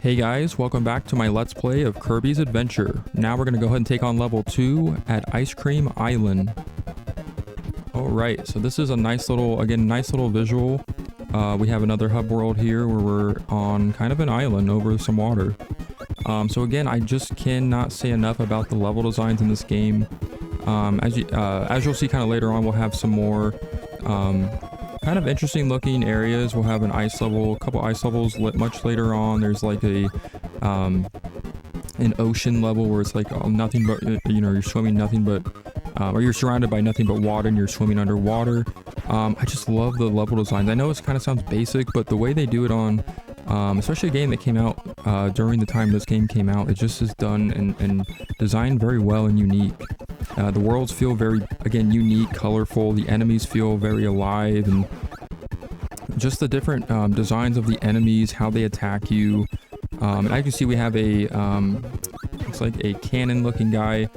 Hey guys, welcome back to my Let's Play of Kirby's Adventure. Now we're going to go ahead and take on level 2 at Ice Cream Island. Alright, so this is a nice little visual. We have another hub world here where we're on kind of an island over some water. So again, I just cannot say enough about the level designs in this game. As you'll see kind of later on, we'll have some more kind of interesting looking areas. We'll have an ice level, a couple ice levels much later on. There's like a an ocean level where it's like nothing but, you know, you're swimming nothing but, or you're surrounded by nothing but water and you're swimming underwater. I just love the level designs. I know it kind of sounds basic, but the way they do it on, especially a game that came out during the time this game came out, it just is done and designed very well and unique. The worlds feel very, again, unique, colorful. The enemies feel very alive, and just the different designs of the enemies, how they attack you. And as you can see, we have a, looks like a cannon-looking guy.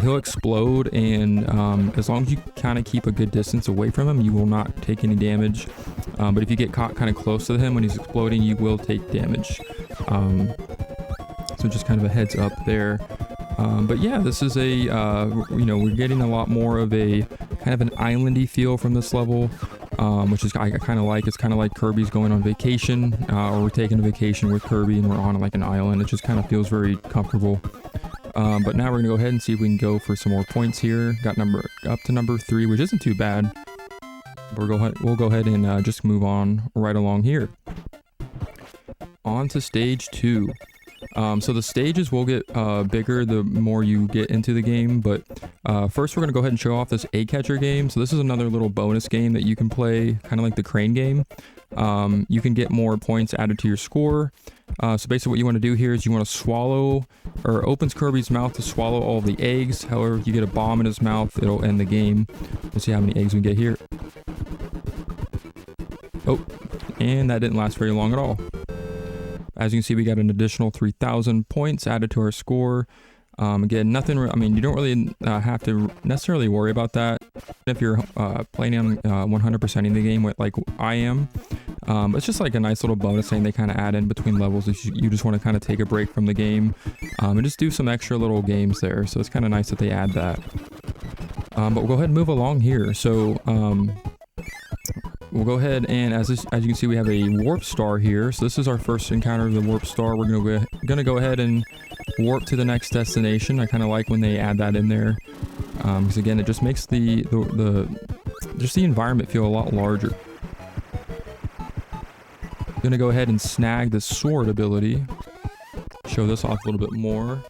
He'll explode, and as long as you kind of keep a good distance away from him, you will not take any damage. But if you get caught kind of close to him when he's exploding, you will take damage. So just kind of a heads up there. But yeah, this is a, you know, we're getting a lot more of a kind of an islandy feel from this level, which is I kind of like. It's kind of like Kirby's going on vacation, or we're taking a vacation with Kirby and we're on like an island. It just kind of feels very comfortable. But now we're gonna go ahead and see if we can go for some more points here. Got up to number 3, which isn't too bad. But we'll go ahead and just move on right along here. On to stage 2. So the stages will get bigger the more you get into the game, but first we're going to go ahead and show off this egg catcher game. So this is another little bonus game that you can play, kind of like the crane game. You can get more points added to your score. So basically what you want to do here is you want to swallow, or opens Kirby's mouth to swallow all the eggs. However, if you get a bomb in his mouth, it'll end the game. We'll see how many eggs we get here. Oh, and that didn't last very long at all. As you can see, we got an additional 3,000 points added to our score. Again, nothing, I mean, you don't really have to necessarily worry about that if you're playing on 100%ing the game like I am. It's just like a nice little bonus thing they kind of add in between levels if you just want to kind of take a break from the game and just do some extra little games there. So it's kind of nice that they add that. But we'll go ahead and move along here. So we'll go ahead and as you can see, we have a warp star here. So this is our first encounter of the warp star. We're gonna go ahead and warp to the next destination. I kind of like when they add that in there, because again, it just makes the environment feel a lot larger. Gonna go ahead and snag the sword ability. Show this off a little bit more,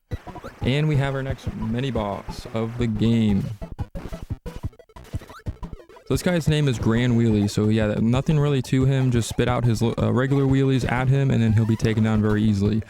and we have our next mini boss of the game. So this guy's name is Grand Wheelie, so yeah, nothing really to him, just spit out his regular wheelies at him and then he'll be taken down very easily.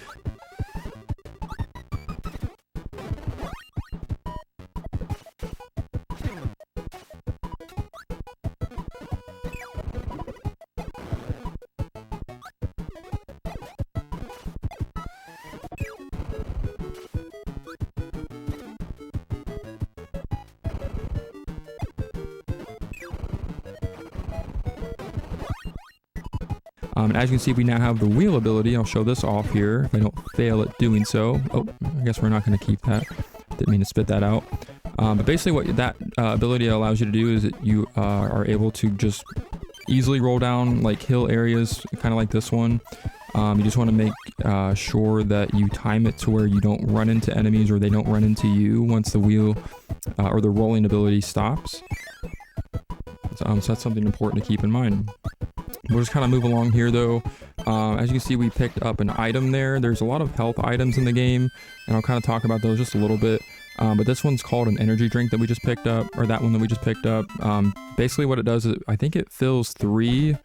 And as you can see, we now have the wheel ability. I'll show this off here if I don't fail at doing so. Oh, I guess we're not going to keep that. Didn't mean to spit that out. But basically what that ability allows you to do is that you are able to just easily roll down like hill areas, kind of like this one. You just want to make sure that you time it to where you don't run into enemies or they don't run into you once the wheel or the rolling ability stops. So that's something important to keep in mind. We'll just kind of move along here though. As you can see, we picked up an item there. There's a lot of health items in the game, and I'll kind of talk about those just a little bit. But this one's called an energy drink that we just picked up, or that one that we just picked up. Basically what it does is, I think it fills 3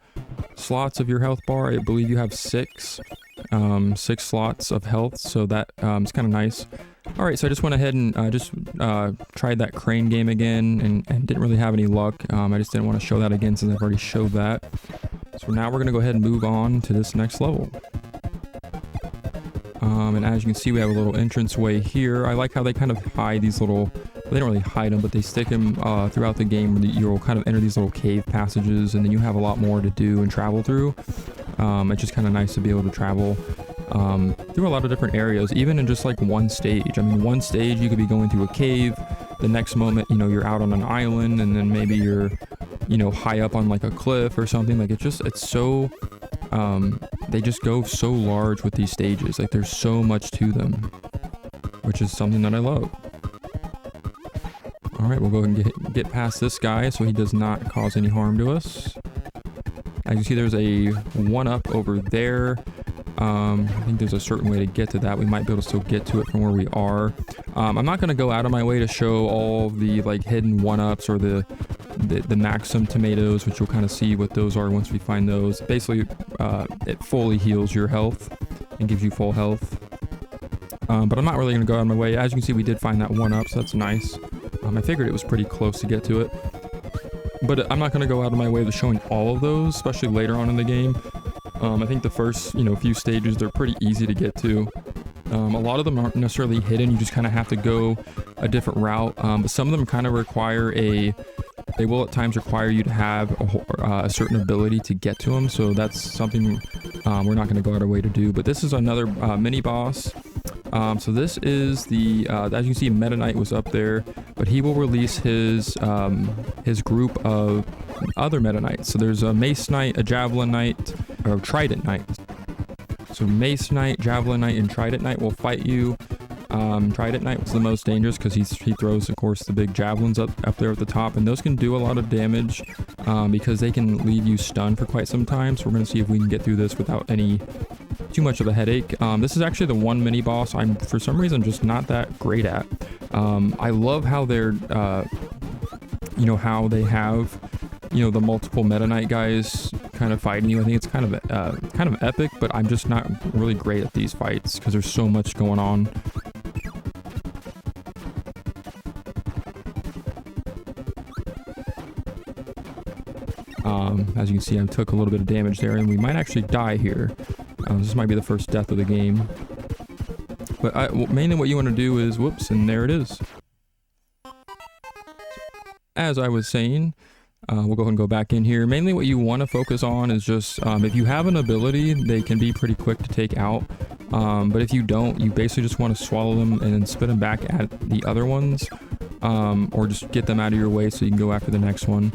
slots of your health bar. I believe you have 6 slots of health, so that is kind of nice. Alright, so I just went ahead and just tried that crane game again and didn't really have any luck. I just didn't want to show that again since I've already showed that. So now we're going to go ahead and move on to this next level. And as you can see, we have a little entrance way here. I like how they kind of hide these little, they don't really hide them, but they stick them throughout the game. You'll kind of enter these little cave passages, and then you have a lot more to do and travel through. It's just kind of nice to be able to travel through a lot of different areas, even in just like one stage. I mean, one stage you could be going through a cave, the next moment, you know, you're out on an island, and then maybe you're, you know, high up on like a cliff or something. Like it's so, they just go so large with these stages. Like there's so much to them, which is something that I love. All right, we'll go ahead and get past this guy so he does not cause any harm to us. As you see, there's a 1-up over there. I think there's a certain way to get to that. We might be able to still get to it from where we are. I'm not going to go out of my way to show all the like hidden 1-ups or the Maxim tomatoes, which you'll kind of see what those are once we find those. Basically, it fully heals your health and gives you full health. But I'm not really going to go out of my way. As you can see, we did find that 1-up, so that's nice. I figured it was pretty close to get to it. But I'm not going to go out of my way to showing all of those, especially later on in the game. I think the first, you know, few stages, they're pretty easy to get to. A lot of them aren't necessarily hidden. You just kind of have to go a different route. But some of them kind of require they will at times require you to have a certain ability to get to them. So that's something we're not going to go out of our way to do. But this is another mini boss. So this is the, as you can see, Meta Knight was up there, but he will release his group of other Meta Knights. So there's a Mace Knight, a Javelin Knight, or Trident Knight. So Mace Knight, Javelin Knight, and Trident Knight will fight you. Trident Knight was the most dangerous because he throws, of course, the big javelins up there at the top, and those can do a lot of damage because they can leave you stunned for quite some time. So we're going to see if we can get through this without too much of a headache. This is actually the one mini boss I'm for some reason just not that great at. I love how they're you know, how they have, you know, the multiple Meta Knight guys kind of fighting you. I think it's kind of epic, but I'm just not really great at these fights because there's so much going on. As you can see, I took a little bit of damage there, and we might actually die here. This might be the first death of the game. But mainly what you want to do is, whoops, and there it is. As I was saying, we'll go ahead and go back in here. Mainly what you want to focus on is just, if you have an ability, they can be pretty quick to take out. But if you don't, you basically just want to swallow them and then spit them back at the other ones. Or just get them out of your way so you can go after the next one.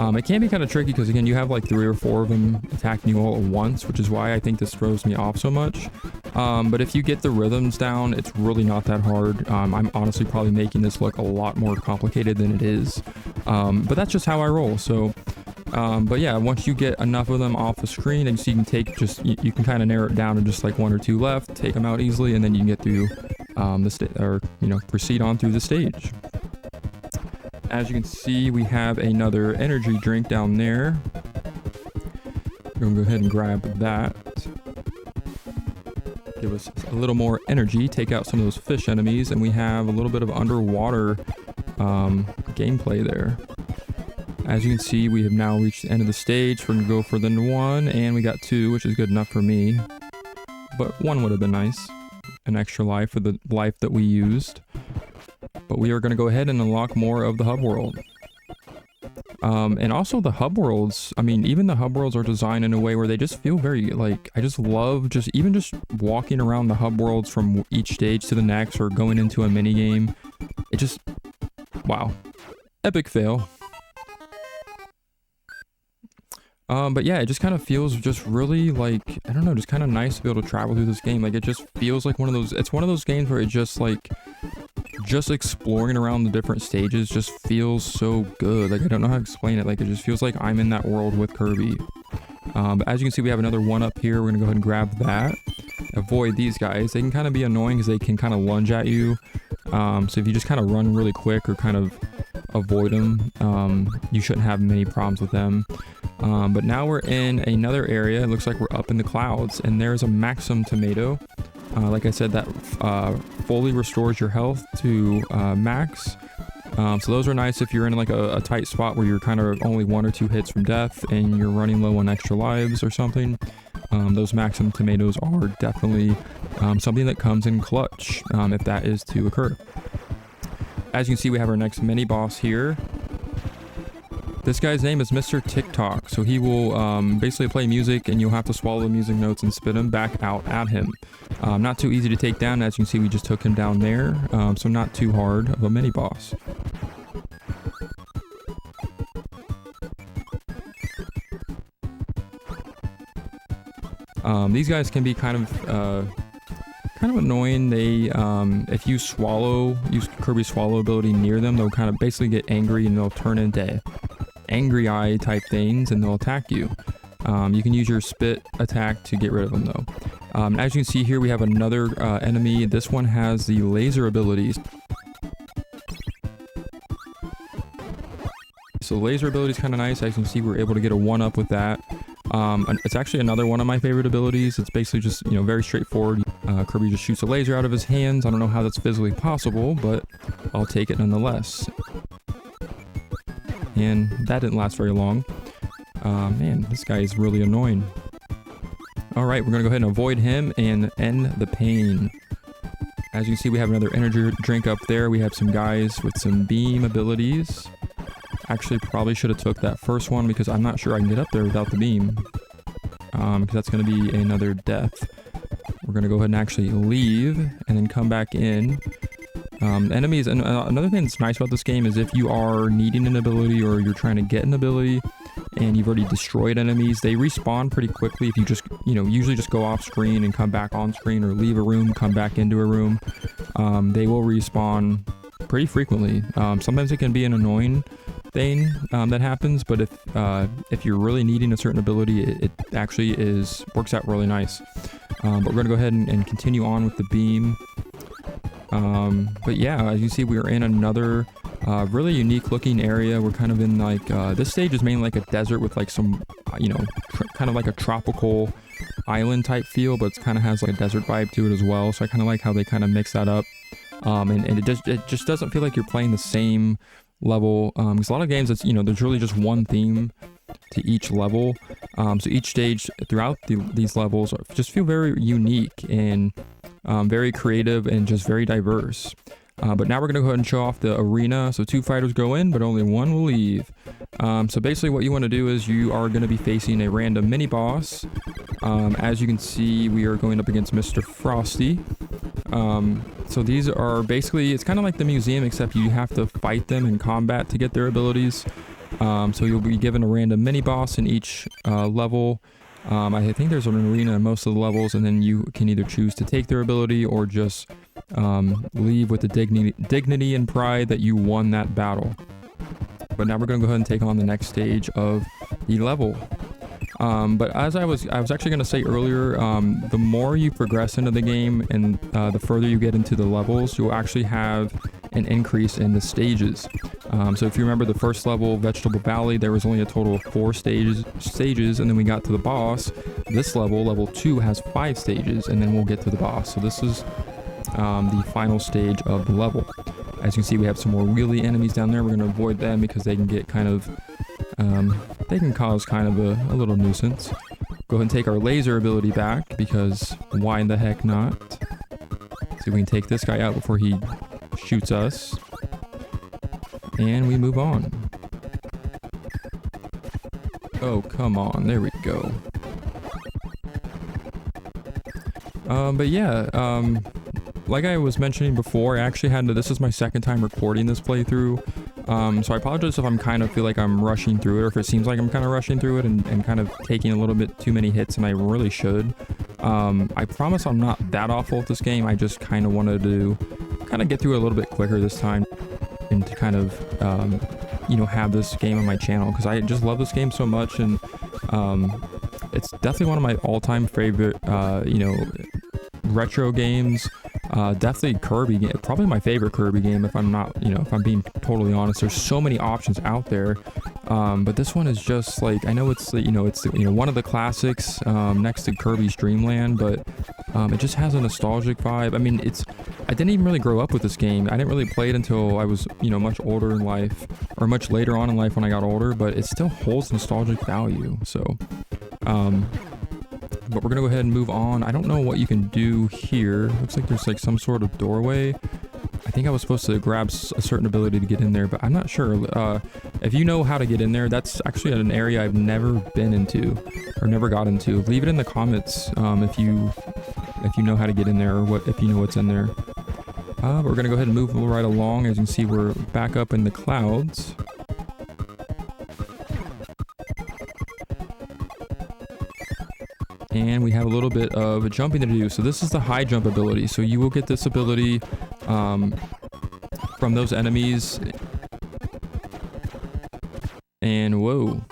It can be kind of tricky because, again, you have like 3 or 4 of them attacking you all at once, which is why I think this throws me off so much. But if you get the rhythms down, it's really not that hard. I'm honestly probably making this look a lot more complicated than it is. But that's just how I roll. So, but yeah, once you get enough of them off the screen, and so you can take just, you can kind of narrow it down to just like 1 or 2 left, take them out easily, and then you can get through proceed on through the stage. As you can see, we have another energy drink down there. We're gonna go ahead and grab that. Give us a little more energy, take out some of those fish enemies, and we have a little bit of underwater gameplay there. As you can see, we have now reached the end of the stage. We're gonna go for the 1, and we got 2, which is good enough for me. But 1 would have been nice. An extra life for the life that we used. But we are going to go ahead and unlock more of the hub world. And also the hub worlds, I mean, even the hub worlds are designed in a way where they just feel very, like, I just love even just walking around the hub worlds from each stage to the next or going into a mini game. It just, wow. Epic fail. But yeah, it just kind of feels just really like, I don't know, just kind of nice to be able to travel through this game. Like, it just feels like it's one of those games where it just like, just exploring around the different stages just feels so good. Like, I don't know how to explain it. Like, it just feels like I'm in that world with Kirby. But as you can see, we have another 1-up here. We're gonna go ahead and grab that. Avoid these guys. They can kind of be annoying because they can kind of lunge at you. So if you just kind of run really quick or kind of avoid them, you shouldn't have many problems with them. But now we're in another area. It looks like we're up in the clouds, and there's a Maxim tomato. Like I said, that fully restores your health to max. So those are nice if you're in like a tight spot where you're kind of only 1 or 2 hits from death and you're running low on extra lives or something. Those Maxim tomatoes are definitely something that comes in clutch if that is to occur. As you can see, we have our next mini boss here. This guy's name is Mr. TikTok, so he will basically play music and you'll have to swallow the music notes and spit them back out at him. Not too easy to take down. As you can see, we just took him down there, so not too hard of a mini boss. These guys can be kind of annoying. They if you use Kirby's swallow ability near them, they'll kind of basically get angry and they'll turn into angry eye type things and they'll attack you. You can use your spit attack to get rid of them though. As you can see here, we have another enemy. This one has the laser abilities. So the laser ability is kind of nice. As you can see, we're able to get a 1-up with that. It's actually another one of my favorite abilities. It's basically just, very straightforward. Kirby just shoots a laser out of his hands. I don't know how that's physically possible, but I'll take it nonetheless. And that didn't last very long. Man, this guy is really annoying. Alright, we're going to go ahead and avoid him and end the pain. As you can see, we have another energy drink up there. We have some guys with some beam abilities. Actually, probably should have took that first one because I'm not sure I can get up there without the beam. Because that's going to be another death. We're going to go ahead and actually leave and then come back in. Enemies, and another thing that's nice about this game is if you are needing an ability or you're trying to get an ability and you've already destroyed enemies, they respawn pretty quickly if you just, usually just go off screen and come back on screen or leave a room, come back into a room. They will respawn pretty frequently. Sometimes it can be an annoying thing that happens, but if you're really needing a certain ability, it actually works out really nice. But we're gonna go ahead and continue on with the beam. But yeah, as you see, we are in another really unique looking area. We're kind of in like this stage is mainly like a desert with like some kind of like a tropical island type feel, but it kind of has like a desert vibe to it as well. So I kind of like how they kind of mix that up. And it just doesn't feel like you're playing the same level, because a lot of games it's there's really just one theme to each level, so each stage throughout these levels just feel very unique and very creative and just very diverse. But now we're gonna go ahead and show off the arena. So 2 fighters go in, but only 1 will leave. So basically what you want to do is you are going to be facing a random mini boss. As you can see, we are going up against Mr. Frosty. So these are basically, it's kind of like the museum, except you have to fight them in combat to get their abilities. So you'll be given a random mini boss in each level. I think there's an arena in most of the levels, and then you can either choose to take their ability or just leave with the dignity and pride that you won that battle. But now we're going to go ahead and take on the next stage of the level. But as I was actually going to say earlier, the more you progress into the game and the further you get into the levels, you'll actually have an increase in the stages. So if you remember the first level, Vegetable Valley, there was only a total of 4 stages, and then we got to the boss. This level 2, has 5 stages, and then we'll get to the boss. So this is the final stage of the level. As you can see, we have some more wheelie enemies down there. We're going to avoid them because they can get kind of they can cause kind of a little nuisance. Go ahead and take our laser ability back, because why the heck not? See if we can take this guy out before he shoots us. And we move on. Oh, come on. There we go. But yeah, like I was mentioning before, I actually this is my second time recording this playthrough. So I apologize if I'm kind of feel like I'm rushing through it, or if it seems like I'm kind of rushing through it and kind of taking a little bit too many hits than I really should. I promise I'm not that awful at this game. I just kind of wanted to kind of get through it a little bit quicker this time and to kind of, have this game on my channel, because I just love this game so much, and it's definitely one of my all-time favorite, retro games. Definitely Kirby game, probably my favorite Kirby game if I'm not, if I'm being totally honest. There's so many options out there, but this one is just like, I know it's one of the classics next to Kirby's Dream Land, but it just has a nostalgic vibe. I mean, I didn't even really grow up with this game. I didn't really play it until I was much older in life, or much later on in life when I got older, but it still holds nostalgic value. So but we're gonna go ahead and move on. I don't know what you can do here. Looks like there's like some sort of doorway. I think I was supposed to grab a certain ability to get in there, but I'm not sure. If you know how to get in there, that's actually an area I've never been into or never got into. Leave it in the comments if you know how to get in there, or if you know what's in there. But we're gonna go ahead and move right along. As you can see, we're back up in the clouds. And we have a little bit of jumping to do. So this is the high jump ability. So you will get this ability from those enemies. And whoa.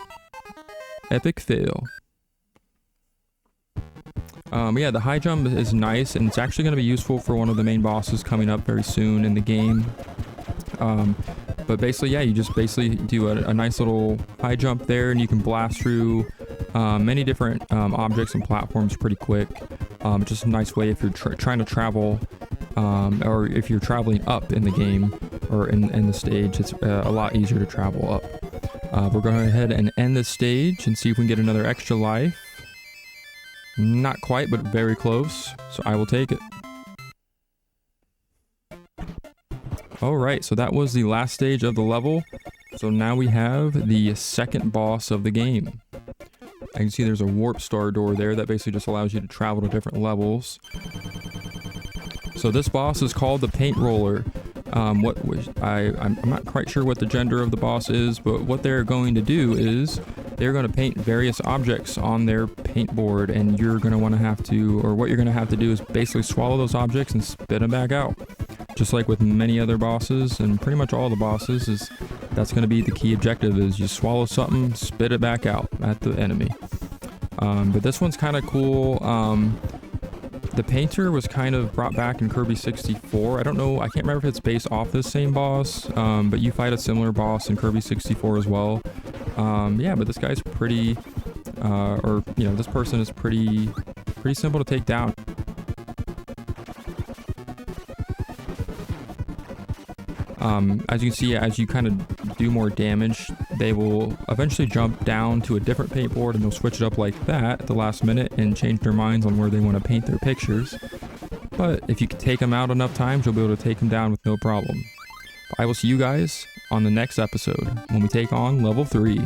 Epic fail. Yeah, the high jump is nice, and it's actually going to be useful for one of the main bosses coming up very soon in the game. But basically, yeah, you just basically do a nice little high jump there, and you can blast through many different objects and platforms pretty quick. Just a nice way if you're trying to travel, or if you're traveling up in the game or in the stage. It's a lot easier to travel up. We're going ahead and end this stage and see if we can get another extra life. Not quite, but very close, so I will take it. Alright, so that was the last stage of the level. So now we have the second boss of the game. I can see there's a warp star door there that basically just allows you to travel to different levels. So this boss is called the Paint Roller. I'm not quite sure what the gender of the boss is, but what they're going to do is they're going to paint various objects on their paint board, and you're going to want to have to, or what you're going to have to do is basically swallow those objects and spit them back out. Just like with many other bosses, and pretty much all the bosses, that's going to be the key objective, is you swallow something, spit it back out at the enemy. But this one's kind of cool. The painter was kind of brought back in Kirby 64. I don't know, I can't remember if it's based off this same boss, but you fight a similar boss in Kirby 64 as well. Yeah, but this guy's pretty, this person is pretty simple to take down. As you can see, as you kind of do more damage, they will eventually jump down to a different paint board, and they'll switch it up like that at the last minute and change their minds on where they want to paint their pictures. But if you can take them out enough times, you'll be able to take them down with no problem. I will see you guys on the next episode when we take on level 3.